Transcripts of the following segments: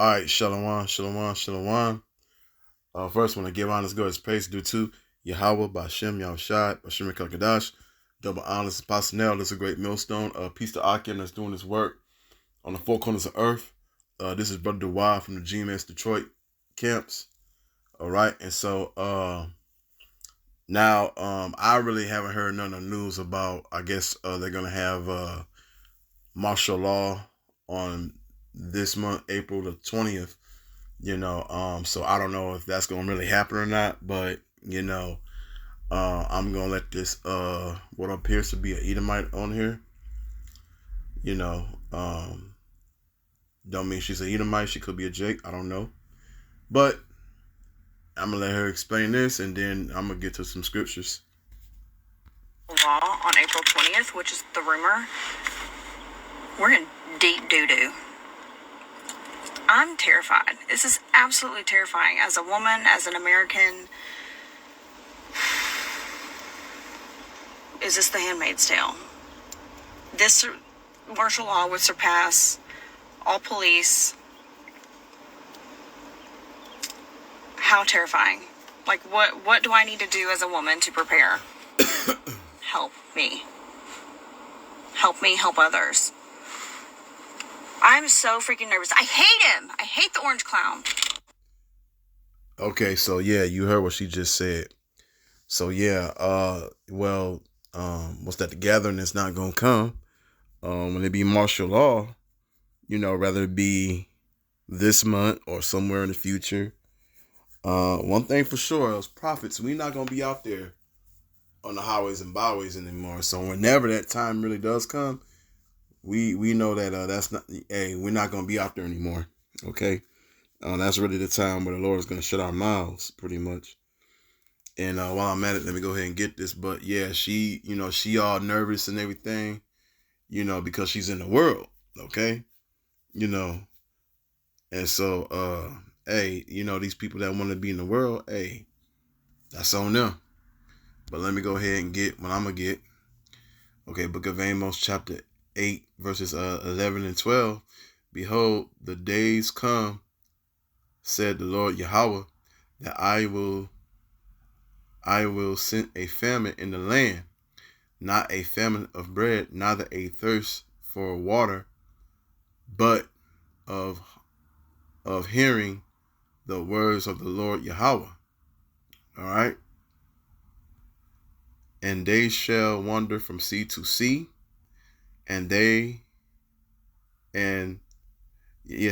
All right, shalom, shalom, shalom. First, want to give honest God his praise due to Yahweh, Bashem, Yahushai, Bashem Kakadash. Double honors, Pastor This is a great millstone. Peace to Akim that's doing his work on the four corners of earth. This is Brother Dewey from the GMS Detroit camps. All right, and so now I really haven't heard none of the news about. I guess they're gonna have martial law on this month, April the 20th. So I don't know if that's gonna really happen or not, but I'm gonna let this what appears to be an Edomite on here. You know, don't mean she's an Edomite. She could be a Jake. I don't know, but I'm gonna let her explain this, and then I'm gonna get to some scriptures. Law on April 20th, which is the rumor. We're in deep doo-doo. I'm terrified. This is absolutely terrifying. As a woman, as an American, is this the Handmaid's Tale? This martial law would surpass all police. How terrifying. Like, what do I need to do as a woman to prepare? Help me. Help me help others. I'm so freaking nervous. I hate him. I hate the orange clown. Okay, so yeah, you heard what she just said. So yeah, what's that? The gathering is not gonna come. When it be martial law, rather it be this month or somewhere in the future. One thing for sure, as prophets, we're not gonna be out there on the highways and byways anymore. So whenever that time really does come, we know that that's not. Hey, we're not gonna be out there anymore. Okay, that's really the time where the Lord is gonna shut our mouths, pretty much. And while I'm at it, let me go ahead and get this. But yeah, she all nervous and everything, because she's in the world. Okay, and so hey, these people that want to be in the world, hey, that's on them. But let me go ahead and get what I'm gonna get. Okay, Book of Amos, chapter 8, verses 11 and 12. Behold, the days come, said the Lord Yahweh, that I will send a famine in the land, not a famine of bread, neither a thirst for water, but of hearing the words of the Lord Yahweh. All right. And they shall wander from sea to sea, and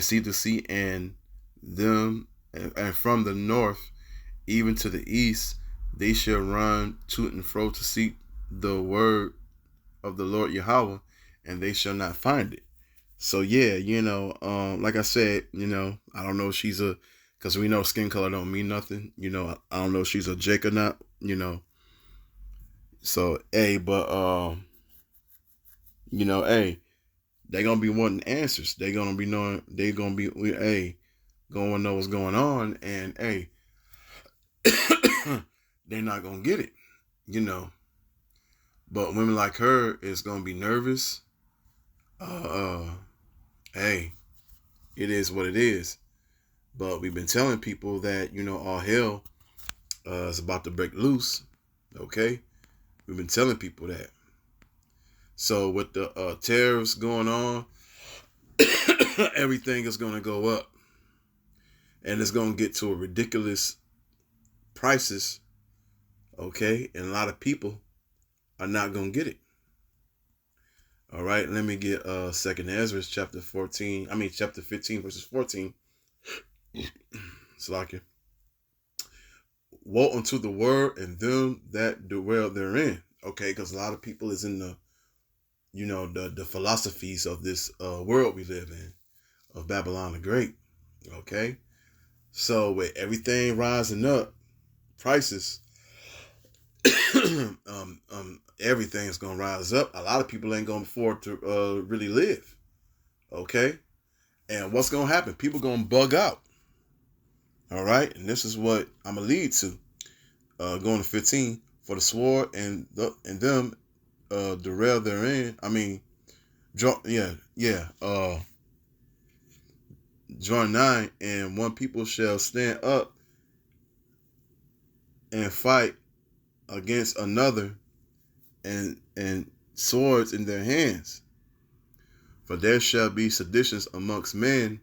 sea to sea, and them, and from the north even to the east, they shall run to and fro to seek the word of the Lord Yahweh, and they shall not find it. So yeah, like I said, I don't know if she's because we know skin color don't mean nothing. I don't know if she's a Jake or not. So hey, but hey, they gonna be wanting answers. They gonna be knowing. They gonna be going to know what's going on, and hey, they're not gonna get it. But women like her is gonna be nervous. Hey, it is what it is. But we've been telling people that all hell is about to break loose. Okay, we've been telling people that. So with the tariffs going on, everything is gonna go up, and it's gonna get to a ridiculous prices. Okay, and a lot of people are not gonna get it. All right, let me get Second Ezra chapter 15 verses 14. Slakia. Woe unto the word and them that dwell therein. Okay, because a lot of people is in the the philosophies of this world we live in, of Babylon the Great. Okay, so with everything rising up, prices, everything is gonna rise up. A lot of people ain't gonna afford to really live. Okay, and what's gonna happen? People gonna bug out. All right, and this is what I'm gonna lead to. Going to 15, for the sword and them derail therein. Draw John 9, and one people shall stand up and fight against another, and swords in their hands. For there shall be seditions amongst men,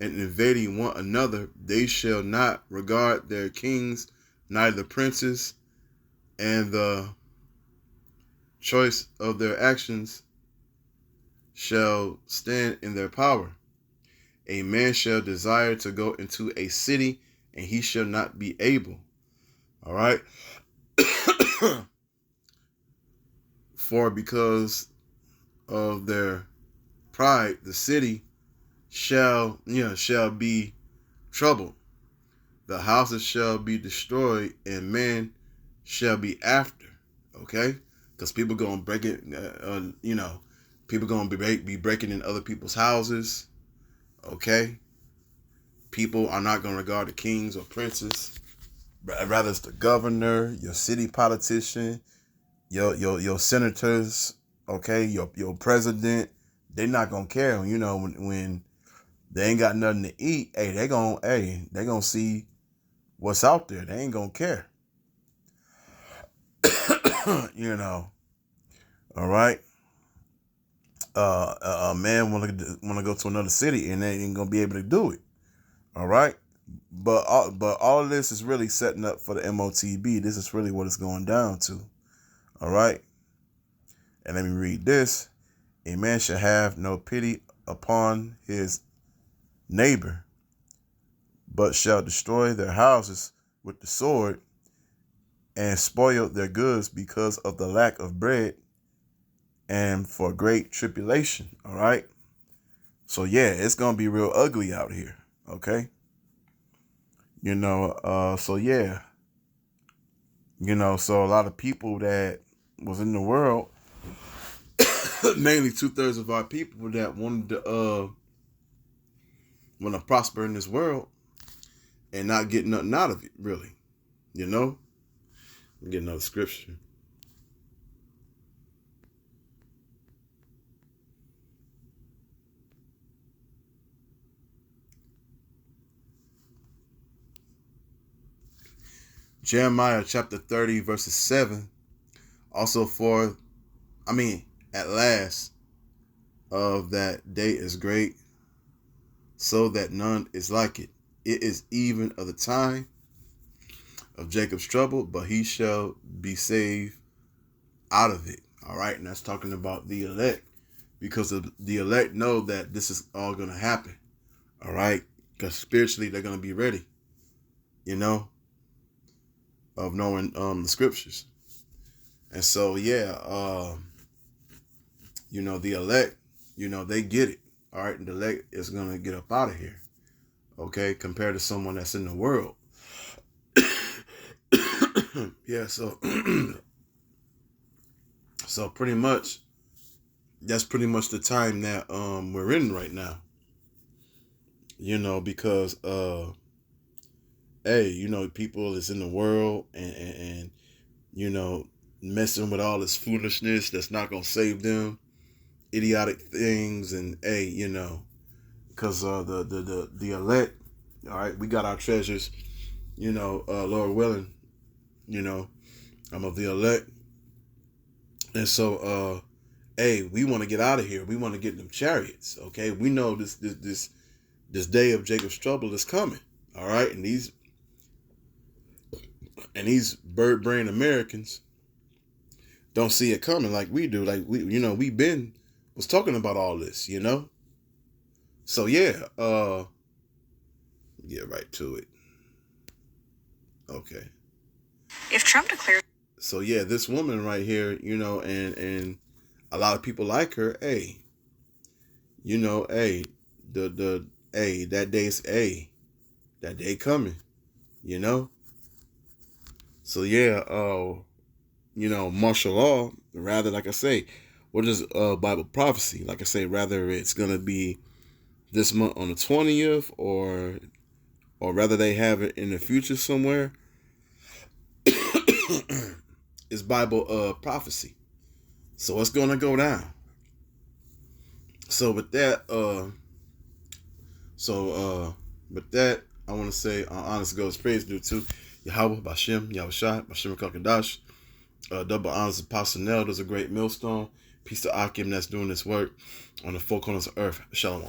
and invading one another. They shall not regard their kings, neither the princes, and the choice of their actions shall stand in their power. A man shall desire to go into a city, and he shall not be able. All right. For because of their pride, the city shall be troubled. The houses shall be destroyed, and men shall be after. Okay, because people gonna break it. People gonna be breaking in other people's houses. Okay, people are not gonna regard the kings or princes. Rather, it's the governor, your city politician, your senators. Okay, your president. They're not gonna care. When they ain't got nothing to eat, they gonna see what's out there. They ain't gonna care. All right. A man want to go to another city, and they ain't gonna be able to do it. All right. But all of this is really setting up for the MOTB. This is really what it's going down to. All right. And let me read this. A man shall have no pity upon his neighbor, but shall destroy their houses with the sword, and spoil their goods because of the lack of bread, and for great tribulation. All right. So yeah, it's gonna be real ugly out here. Okay. So yeah. So a lot of people that was in the world, mainly 2/3 of our people that wanted to want to prosper in this world and not get nothing out of it, really. Get another scripture. Jeremiah chapter 30, verses 7. Also at last of that day is great, so that none is like it. It is even of the time of Jacob's trouble, but he shall be saved out of it. All right. And that's talking about the elect, because the elect know that this is all going to happen. All right. Because spiritually, they're going to be ready, of knowing the scriptures. And so, the elect, they get it. All right. And the elect is going to get up out of here. Okay. Compared to someone that's in the world. Yeah. So pretty much, that's pretty much the time that we're in right now. Because people is in the world and messing with all this foolishness that's not gonna save them, idiotic things, and because the elect, all right, we got our treasures, Lord willing, I'm of the elect, and so we want to get out of here. We want to get in them chariots. Okay, we know this day of Jacob's trouble is coming. All right, and these bird brain Americans don't see it coming like we do. Like we was talking about all this. So yeah, get right to it. Okay. If Trump declares. So yeah, this woman right here, and a lot of people like her. That day's that day coming. So yeah, martial law. Rather, like I say, what is Bible prophecy? Like I say, rather it's gonna be this month on the 20th, or rather they have it in the future somewhere. It's Bible prophecy. So it's gonna go down. So with that, So, with that, I want to say, honest goes praise due to Yahweh, Bashem, Yahushua, Bashem Kakadash. Double honors to Pastor Nell does a great millstone. Peace to Akim that's doing this work on the four corners of earth. Shalom.